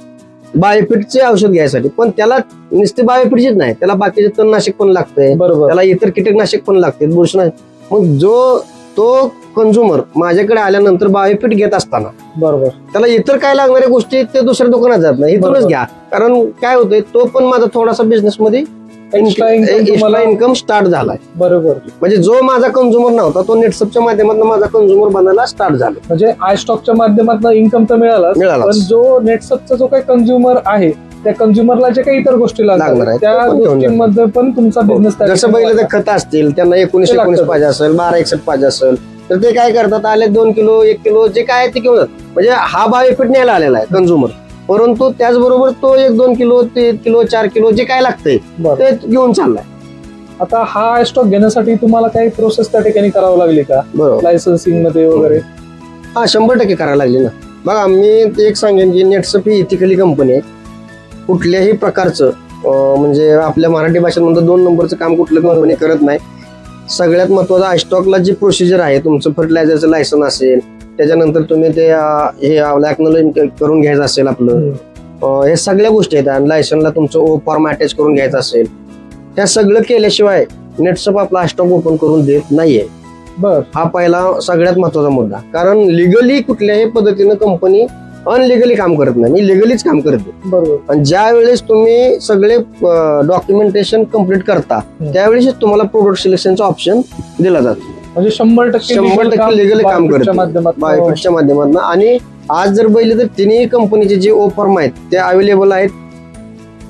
Speaker 2: बायोफिटचे औषध घ्यायसाठी. पण त्याला नुसते बायोफिटचीच नाही, त्याला बाकीचे तणनाशक पण लागतंय,
Speaker 1: बरोबर.
Speaker 2: त्याला इतर कीटकनाशक पण लागते, बुरशीनाशक. मग तो कंझ्युमर माझ्याकडे आल्यानंतर बायोफिट घेत असताना
Speaker 1: बरोबर.
Speaker 2: त्याला इतर काय लागणाऱ्या गोष्टी ते दुसऱ्या दुकानात जात नाही, इथूनच
Speaker 1: बरोबर.
Speaker 2: घ्या. कारण काय होतंय, तो पण माझा थोडासा बिझनेस मध्ये
Speaker 1: Extra income तुम्हाला-
Speaker 2: इन्कम स्टार्ट झालाय.
Speaker 1: बरोबर.
Speaker 2: म्हणजे जो माझा कंझ्युमर नव्हता तो नेटसपच्या माध्यमातून माझा कंझ्युमर बनायला स्टार्ट झाला.
Speaker 1: म्हणजे आय स्टॉकच्या माध्यमातून इन्कम तर मिळालाच,
Speaker 2: मिळालाच.
Speaker 1: पण जो नेटसपचा जो काही कंझ्युमर आहे त्या कंझ्युमरला जे काही इतर गोष्टी
Speaker 2: लागणार
Speaker 1: लागणार
Speaker 2: आहेत,
Speaker 1: त्या
Speaker 2: ते पण घेऊन
Speaker 1: गोष्टींमध्ये पण तुमचा बिझनेस
Speaker 2: जसं बैलाचे खत असतील, त्यांना 19-19
Speaker 1: लागतं.
Speaker 2: पाहिजे असेल, 12-61 पाहिजे असेल, तर ते काय करतात, आले 2 किलो 1 किलो जे काय आहे ते घेऊन जातात. म्हणजे हा बायोफिट न्यायला आलेला आहे कंझ्युमर, परंतु त्याचबरोबर तो 1-2 किलो 3 किलो 4 किलो जे काय लागतंय ते घेऊन चाललाय.
Speaker 1: आता हा आय स्टॉक घेण्यासाठी तुम्हाला काही प्रोसेस त्या ठिकाणी करावी लागली का,
Speaker 2: बरोबर.
Speaker 1: लायसन्सिंग मध्ये वगैरे?
Speaker 2: हा 100% करायला लागली ना. बघा मी एक सांगेन की नेटसप ही इथिकली कंपनी आहे. कुठल्याही प्रकारचं म्हणजे आपल्या मराठी भाषेत म्हणतो 2 नंबरचं काम कुठलं कंपनी करत नाही. सगळ्यात महत्वाचं आयस्टॉकला जी प्रोसिजर आहे, तुमचं फर्टिलायझरचं लायसन असेल, त्याच्यानंतर तुम्ही ते हे अॅक्नॉलेज करून घ्यायचं असेल आपलं, हे सगळ्या गोष्टी आहेत. आणि लायसनला तुमचं ओ फॉर्म अटॅच करून घ्यायचं असेल, त्या सगळं केल्याशिवाय नेटसप आपला आयस्टॉक ओपन करून देत नाहीये.
Speaker 1: बर.
Speaker 2: हा पहिला सगळ्यात महत्वाचा मुद्दा. कारण लिगली कुठल्याही पद्धतीनं कंपनी अनलिगली काम करत नाही, मी लिगलीच काम करते.
Speaker 1: बरोबर.
Speaker 2: आणि ज्या वेळेस तुम्ही सगळे डॉक्युमेंटेशन कम्प्लीट करता त्यावेळेस तुम्हाला प्रोडक्ट सिलेक्शनचा ऑप्शन दिला जातो.
Speaker 1: म्हणजे 100%
Speaker 2: लिगली काम करते
Speaker 1: माध्यमातून.
Speaker 2: बायोफिटच्या माध्यमातून. आणि आज जर बघितलं तर तिन्ही कंपनीचे जे ओ फॉर्म आहेत ते अवेलेबल आहेत.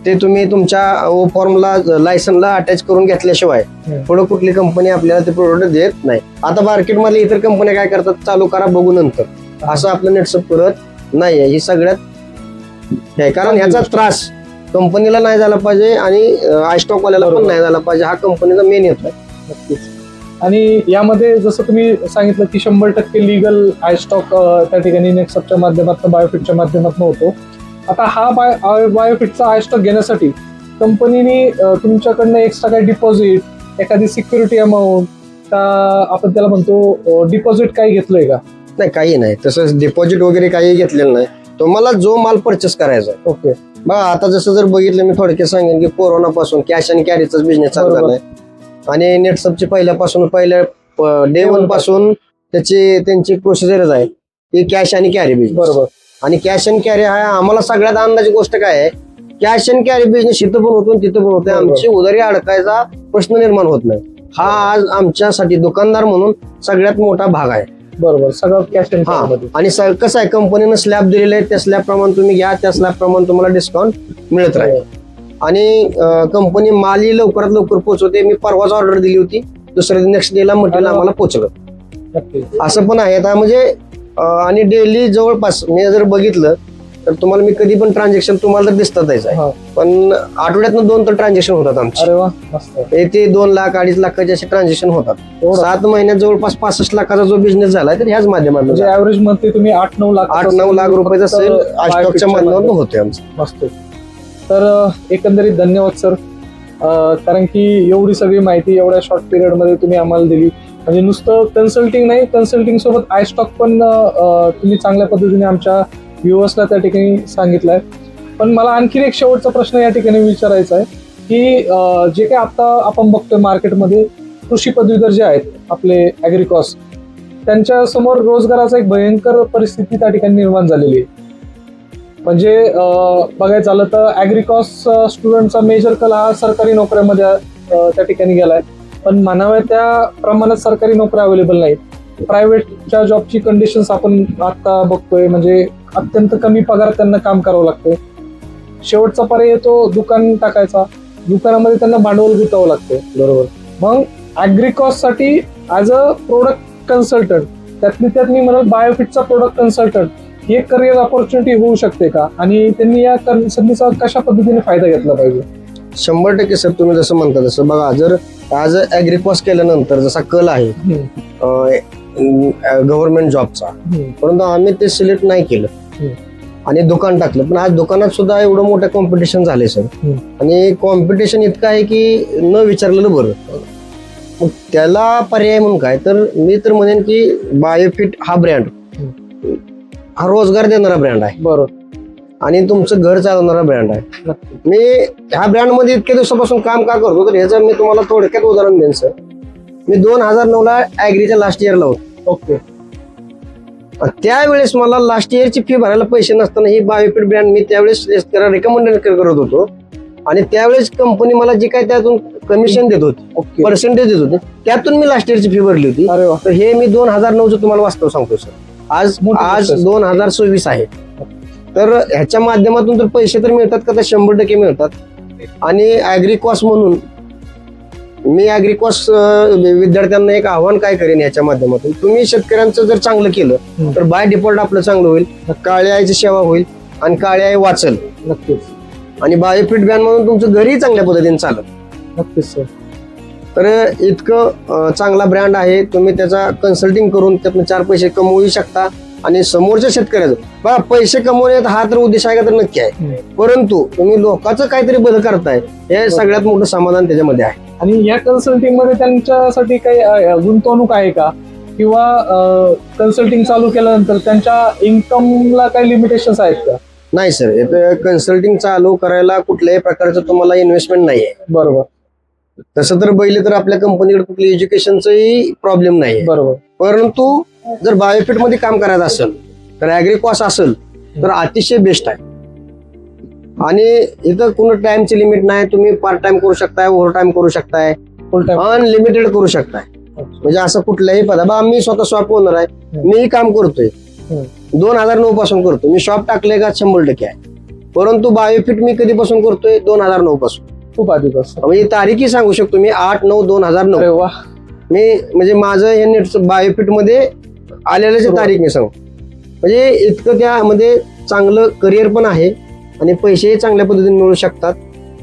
Speaker 2: ते तुम्ही तुमच्या ओ फॉर्मला लायसनला अटॅच करून घेतल्याशिवाय पुढे कुठली कंपनी आपल्याला ते प्रोडक्ट देत नाही. आता मार्केटमध्ये इतर कंपन्या काय करतात, चालू करा बघू नंतर, असं आपलं नेटसप करत नाहीये. ही सगळ्यात आहे. कारण ह्याचा त्रास कंपनीला नाही झाला पाहिजे आणि आयस्टॉक वाल्याला पण नाही झाला पाहिजे. हा कंपनीचा मेन हेतू आहे.
Speaker 1: नक्कीच. आणि यामध्ये जसं तुम्ही सांगितलं की 100% लिगल आय स्टॉक त्या ठिकाणी नेटसपच्या माध्यमातून बायोफिटच्या माध्यमातून होतो. आता हा बायोफिटचा आय स्टॉक घेण्यासाठी कंपनीने तुमच्याकडनं एक्स्ट्रा काही डिपॉझिट, एखादी सिक्युरिटी अमाऊंट, आपण त्याला म्हणतो डिपॉझिट काही घेतलंय का?
Speaker 2: नाही, काही नाही तसं डिपॉझिट वगैरे काही घेतलेलं नाही. तुम्हाला जो माल परचेस करायचा आहे.
Speaker 1: ओके.
Speaker 2: बघा आता जसं जर बघितलं, मी थोडक्यात सांगेन की कोरोनापासून कॅश आणि कॅरीचाच बिझनेस चालू झालाय. आणि नेटसपची पहिल्या डे 1 पासून त्यांची प्रोसिजरच आहे की कॅश आणि कॅरी बिझनेस.
Speaker 1: बरोबर.
Speaker 2: आणि कॅश अँड कॅरी हा आम्हाला सगळ्यात अंदाजी गोष्ट काय आहे, कॅश अँड कॅरी बिझनेस इथं पण होतो तिथं पण होतो. आमची उधारी अडकायचा प्रश्न निर्माण होत नाही. हा आज आमच्यासाठी दुकानदार म्हणून सगळ्यात मोठा भाग आहे.
Speaker 1: बरोबर. सगळं कॅश अँड
Speaker 2: हा.
Speaker 1: कॅरी.
Speaker 2: आणि कसं आहे, कंपनीनं स्लॅब दिलेले आहे, त्या स्लॅब प्रमाणे तुम्ही घ्या, त्या स्लॅब प्रमाणे तुम्हाला डिस्काउंट मिळत राहील. आणि कंपनी मालही लवकरात लवकर पोहोचवते. मी परवाच ऑर्डर दिली होती, दुसऱ्या नेक्स्ट डेला मटेरियल आम्हाला पोहोचलं.
Speaker 1: नक्की.
Speaker 2: असं पण आहे. आता म्हणजे आणि डेली जवळपास मी जर बघितलं तर तुम्हाला मी कधी पण ट्रान्झॅक्शन तुम्हाला तर दिसतातच आहे, पण आठवड्यातनं 2 तर ट्रान्झॅक्शन होतात आमचे.
Speaker 1: अरे वा, मस्त.
Speaker 2: ते 2 लाख 2.5 लाखाचे असे ट्रान्झॅक्शन होतात. 7 महिन्यात जवळपास 65 लाखाचा जो बिझनेस झालाय तर ह्याच माध्यमातून.
Speaker 1: म्हणजे ऍव्हरेज मंथली तुम्ही 8-9 लाख
Speaker 2: 8-9 लाख रुपयाचा सेल आयस्टॉकच्या माध्यमातून होते आमचं.
Speaker 1: मस्त. तर एकंदरीत धन्यवाद सर, कारण की एवढी सगळी माहिती एवढ्या शॉर्ट पिरियड मध्ये तुम्ही आम्हाला दिली. म्हणजे नुसतं कन्सल्टिंग नाही, कन्सल्टिंग सोबत आय स्टॉक पण तुम्ही चांगल्या पद्धतीने आमच्या व्ह्युअर्सला त्या ठिकाणी सांगितलंय. पण मला आणखी एक शेवटचा प्रश्न या ठिकाणी विचारायचा आहे की जे काही आता आपण बघतोय मार्केटमध्ये कृषी पदवीधर जे आहेत आपले ॲग्रिकॉस, त्यांच्या समोर रोजगाराचा एक भयंकर परिस्थिती त्या ठिकाणी निर्माण झालेली आहे. म्हणजे बघायचं झालं तर ॲग्रिकॉस स्टुडंटचा मेजर कल हा सरकारी नोकऱ्यामध्ये त्या ठिकाणी गेलाय. पण म्हणाव्या त्या प्रमाणात सरकारी नोकऱ्या अवेलेबल नाहीत. प्रायव्हेटच्या जॉबची कंडिशन्स आपण आता बघतोय, म्हणजे अत्यंत कमी पगार त्यांना काम करावं लागतंय. शेवटचा पर्याय येतो दुकान टाकायचा. दुकानामध्ये त्यांना भांडवल गुंतवावं लागतंय. बरोबर. मग ॲग्रिकॉस साठी ॲज अ प्रोडक्ट कन्सल्टंट, त्यात मी म्हणत बायोफिटचा प्रोडक्ट कन्सल्टंट ही एक करिअर ऑपॉर्च्युनिटी होऊ शकते का, आणि त्यांनी या संधीचा कशा पद्धतीने फायदा घेतला पाहिजे?
Speaker 2: 100% सर, तुम्ही जसं म्हणता तसं. बघा, जर आज ॲग्रिकॉस केल्यानंतर जसा कल आहे गव्हर्नमेंट जॉबचा, परंतु आम्ही ते सिलेक्ट नाही केलं. आणि दुकान टाकलं. पण आज दुकानात सुद्धा एवढं मोठं कॉम्पिटिशन झालंय सर. आणि कॉम्पिटिशन इतकं आहे की न विचारलेलं बरं. मग त्याला पर्याय म्हणून काय, तर मी तर म्हणेन की बायोफिट हा ब्रँड हा रोजगार देणारा ब्रँड आहे
Speaker 1: बरोबर.
Speaker 2: आणि तुमचं घर चालवणारा ब्रँड आहे.
Speaker 1: नक्की.
Speaker 2: मी ह्या ब्रँडमध्ये इतक्या दिवसापासून काम का करतो, तर ह्याचं मी तुम्हाला थोडक्यात उदाहरण देईन सर. मी 2009 ऍग्रीच्या लास्ट इयरला होतो.
Speaker 1: ओके.
Speaker 2: त्यावेळेस मला लास्ट इयरची फी भरायला पैसे नसताना ही बायोफिट ब्रँड मी त्यावेळेस रेकमेंड करत होतो. आणि त्यावेळेस कंपनी मला जे काय त्यातून कमिशन देत होती,
Speaker 1: ओके.
Speaker 2: पर्सेंटेज देत होते, त्यातून मी लास्ट इयरची फी भरली होती.
Speaker 1: अरे वा.
Speaker 2: तर हे मी 2009चं तुम्हाला वास्तव सांगतो सर. आज
Speaker 1: मोठी
Speaker 2: आज
Speaker 1: गोष्ट आहे.
Speaker 2: 2024 आहे. तर ह्याच्या माध्यमातून तर पैसे तर मिळतात का, तर 100% मिळतात. आणि ऍग्रिकॉस म्हणून मी ऍग्रिकॉस विद्यार्थ्यांना एक आव्हान काय करेन याच्या माध्यमातून, तुम्ही शेतकऱ्यांचं जर चांगलं केलं तर बाय डिफॉल्ट आपलं चांगलं होईल, काळ्या आईची सेवा होईल आणि काळी आई वाचल.
Speaker 1: नक्कीच.
Speaker 2: आणि बायोफिट ब्रँड म्हणून तुमचं घरही चांगल्या पद्धतीने चालत.
Speaker 1: नक्कीच सर.
Speaker 2: तर इतकं चांगला ब्रँड आहे. तुम्ही त्याचा कन्सल्टिंग करून त्यातून 4 पैसे कमवू शकता. आणि समोरच्या शेतकऱ्याचं बघा, पैसे कमवण्यात हा तर उद्देश आहे का, तर नक्की आहे. परंतु तुम्ही लोकांचं काहीतरी बदल करताय, हे सगळ्यात मोठं समाधान त्याच्यामध्ये आहे.
Speaker 1: आणि या कन्सल्टिंग मध्ये त्यांच्यासाठी काही गुंतवणूक आहे का, किंवा कन्सल्टिंग चालू केल्यानंतर त्यांच्या इन्कमला काही लिमिटेशन्स आहेत का?
Speaker 2: नाही सर, इथं कन्सल्टिंग चालू करायला कुठल्याही प्रकारचं तुम्हाला इन्व्हेस्टमेंट नाही आहे.
Speaker 1: बरोबर.
Speaker 2: तसं तर बघितलं तर आपल्या कंपनीकडे कुठली एज्युकेशनचंही प्रॉब्लेम नाही आहे.
Speaker 1: बरोबर.
Speaker 2: परंतु जर बायोफिट मध्ये काम करायचं असेल तर ऍग्रिकॉस असेल तर अतिशय बेस्ट आहे. आणि इथं कुठं टाइमची लिमिट नाही. तुम्ही पार्ट टाइम करू शकताय, ओव्हर टाइम करू शकताय,
Speaker 1: फुल टाइम.
Speaker 2: अनलिमिटेड करू शकताय. म्हणजे असं कुठल्याही पदा मी स्वतः शॉप ओनर आहे, मीही काम करतोय. 2009 पासून करतो मी. शॉप टाकले का 100% आहे. परंतु बायोफिट मी कधीपासून करतोय, 2009 पासून.
Speaker 1: खूप आधीपासून.
Speaker 2: म्हणजे तारीखही सांगू शकतो मी, 8/9/2009.
Speaker 1: अरे वा.
Speaker 2: मी म्हणजे माझं हे नेट बायोफिट मध्ये आलेल्याची तारीख मी सांगू. म्हणजे इतकं त्यामध्ये चांगलं करिअर पण आहे आणि पैसेही चांगल्या पद्धतीने मिळू शकतात.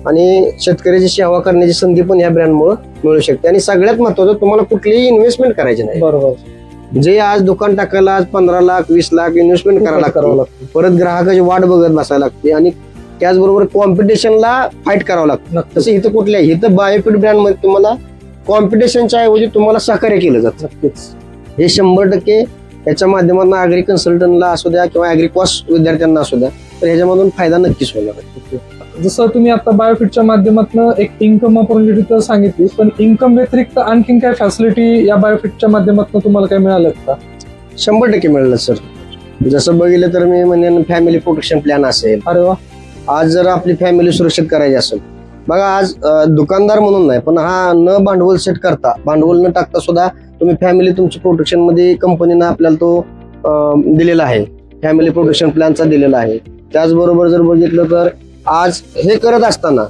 Speaker 2: आणि शेतकऱ्याची सेवा करण्याची संधी पण या ब्रँडमुळे मिळू शकते. आणि सगळ्यात महत्वाचं, तुम्हाला कुठलीही इन्व्हेस्टमेंट करायची नाही.
Speaker 1: बरोबर.
Speaker 2: जे आज दुकान टाकायला आज 15 लाख 20 लाख इन्व्हेस्टमेंट करायला लागते. परत ग्राहकाची वाट बघत बसायला लागते आणि त्याचबरोबर कॉम्पिटिशनला फाईट करावं लागतं. तसं इथं कुठल्याही, इथं बायोफिट ब्रँड मध्ये तुम्हाला कॉम्पिटिशनच्या ऐवजी तुम्हाला सहकार्य केलं जातं.
Speaker 1: नक्कीच.
Speaker 2: हे 100% याच्या माध्यमातून ऍग्री कन्सल्टंटला असू द्या किंवा ऍग्रिकॉस विद्यार्थ्यांना असू द्या, तर ह्याच्यामधून फायदा नक्कीच होणार आहे.
Speaker 1: जसं तुम्ही आता बायोफिटच्या माध्यमातून एक इन्कम ऑपॉर्च्युनिटी तर सांगितली, पण इन्कम व्यतिरिक्त आणखीन काय फॅसिलिटी या बायोफिटच्या माध्यमातून तुम्हाला काय मिळालं का?
Speaker 2: 100% मिळालं सर. जसं बघितलं तर मी म्हणेन फॅमिली प्रोटेक्शन प्लॅन असेल.
Speaker 1: अरे वा.
Speaker 2: आज जर आपली फॅमिली सुरक्षित करायची असेल, बघा आज दुकानदार म्हणून नाही, पण हा न भांडवल सेट करता, भांडवल न टाकता सुद्धा तुम्ही फॅमिली तुमची प्रोटेक्शन मध्ये कंपनीनं आपल्याला तो दिलेला आहे. फॅमिली प्रोटेक्शन प्लॅनचा दिलेला आहे. त्याचबरोबर जर बघितलं तर आज हे करत असताना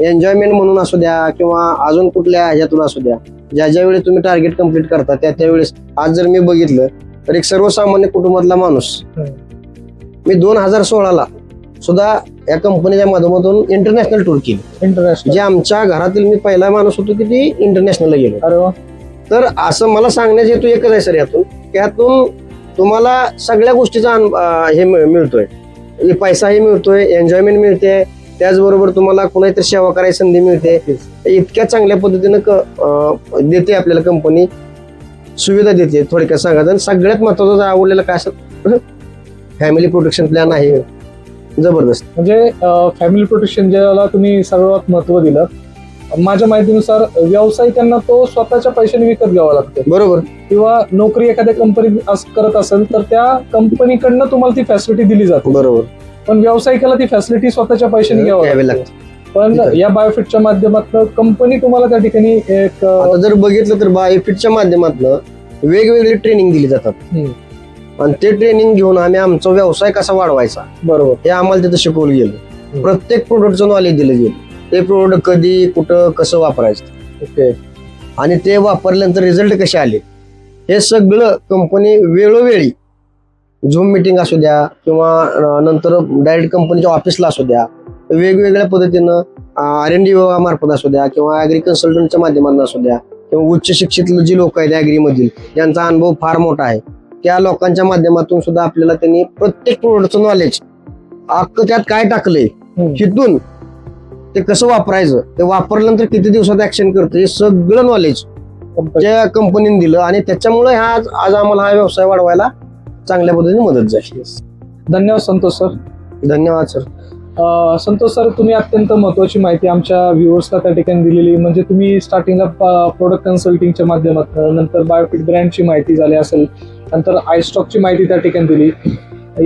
Speaker 2: एन्जॉयमेंट म्हणून असू द्या किंवा अजून कुठल्या ह्याच्यातून असू द्या, ज्या ज्या वेळेस तुम्ही टार्गेट कम्प्लीट करता त्यावेळेस, आज जर मी बघितलं तर एक सर्वसामान्य कुटुंबातला माणूस, मी 2016ला सुद्धा या कंपनीच्या माध्यमातून इंटरनॅशनल टूर केली.
Speaker 1: इंटरनॅशनल.
Speaker 2: जे आमच्या घरातील मी पहिला माणूस होतो की ती इंटरनॅशनलला गेलो.
Speaker 1: अरे वा.
Speaker 2: तर असं मला सांगण्याचे हेतू एकच आहे सर, यातून तुम्हाला सगळ्या गोष्टीचा हे मिळतोय. पैसाही मिळतोय, एन्जॉयमेंट मिळते, त्याचबरोबर तुम्हाला कुणाची सेवा करायची संधी मिळते. इतक्या चांगल्या पद्धतीनं देते आपल्याला कंपनी, सुविधा देते. थोडक्यात सांगायचं आणि सगळ्यात महत्वाचं आवडलेलं काय असेल, फॅमिली प्रोटेक्शन प्लॅन आहे जबरदस्त.
Speaker 1: म्हणजे फॅमिली प्रोटेक्शन ज्याला तुम्ही सर्वात महत्व दिलं, माझ्या माहितीनुसार व्यवसाय त्यांना तो स्वतःच्या पैशाने विकत घ्यावा लागतो.
Speaker 2: बरोबर.
Speaker 1: किंवा नोकरी एखाद्या कंपनीत करत असेल तर त्या कंपनीकडनं तुम्हाला ती फॅसिलिटी दिली जाते.
Speaker 2: बरोबर.
Speaker 1: पण व्यावसायिकाला ती फॅसिलिटी स्वतःच्या पैशाने घ्यावी लागते. पण या बायोफिटच्या माध्यमातून कंपनी तुम्हाला त्या ठिकाणी एक,
Speaker 2: आता जर बघितलं तर बायोफिटच्या माध्यमातून वेगवेगळी ट्रेनिंग दिली जातात. आणि ते ट्रेनिंग घेऊन आम्ही आमचा व्यवसाय कसा वाढवायचा,
Speaker 1: बरोबर,
Speaker 2: हे आम्हाला तिथं शिकवलं गेलं. प्रत्येक प्रोडक्टचं नॉलेज दिलं गेलं. ते प्रोडक्ट कधी कुठं कसं वापरायचं,
Speaker 1: ओके,
Speaker 2: आणि ते वापरल्यानंतर रिझल्ट कसे आले, हे सगळं कंपनी वेळोवेळी झूम मिटिंग असू द्या किंवा नंतर डायरेक्ट कंपनीच्या ऑफिसला असू द्या, वेगवेगळ्या पद्धतीनं R&D मार्फत असू द्या किंवा ऍग्री कन्सल्टंटच्या माध्यमातून असू द्या किंवा उच्च शिक्षित जी लोक आहेत ऍग्रीमधील, ज्यांचा अनुभव फार मोठा आहे, त्या लोकांच्या माध्यमातून सुद्धा आपल्याला त्यांनी प्रत्येक प्रोडक्टचं नॉलेज अख्खं त्यात काय टाकलंय, हिथून ते कसं वापरायचं, ते वापरल्यानंतर किती दिवसात ऍक्शन करतं, हे सगळं नॉलेज त्या कंपनीने दिलं आणि त्याच्यामुळे आज आम्हाला हा व्यवसाय वाढवायला चांगल्या पद्धतीने मदत झाली.
Speaker 1: धन्यवाद संतोष सर.
Speaker 2: धन्यवाद सर.
Speaker 1: संतोष सर, तुम्ही अत्यंत महत्वाची माहिती आमच्या व्ह्युअर्सला त्या ठिकाणी दिलेली. म्हणजे तुम्ही स्टार्टिंगला प्रोडक्ट कन्सल्टिंगच्या माध्यमातून, नंतर बायोफिट ब्रँडची माहिती झाली असेल, नंतर आयस्टॉकची माहिती त्या ठिकाणी दिली.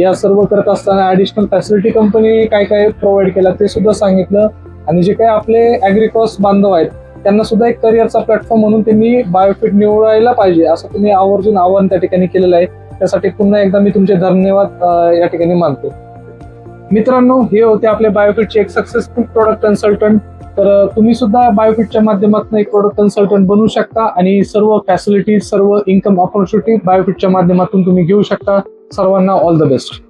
Speaker 1: या सर्व करत असताना ऍडिशनल फॅसिलिटी कंपनी काय काय प्रोव्हाइड केला ते सुद्धा सांगितलं. आणि जे काही आपले ॲग्रिकॉस बांधव आहेत त्यांना सुद्धा एक करिअरचा प्लॅटफॉर्म म्हणून त्यांनी बायोफिट निवडायला पाहिजे असं तुम्ही आवर्जून आवाहन त्या ठिकाणी केलेलं आहे. त्यासाठी पुन्हा एकदा मी तुमचे धन्यवाद या ठिकाणी मानतो. मित्रांनो, हे होते आपले बायोफिटचे एक सक्सेसफुल प्रोडक्ट कन्सल्टंट. तर तुम्ही सुद्धा बायोफिटच्या माध्यमातून एक प्रोडक्ट कन्सल्टंट बनू शकता आणि सर्व फॅसिलिटीज, सर्व इन्कम ऑपॉर्च्युनिटी बायोफिटच्या माध्यमातून तुम्ही घेऊ शकता. सर्वांना ऑल द बेस्ट.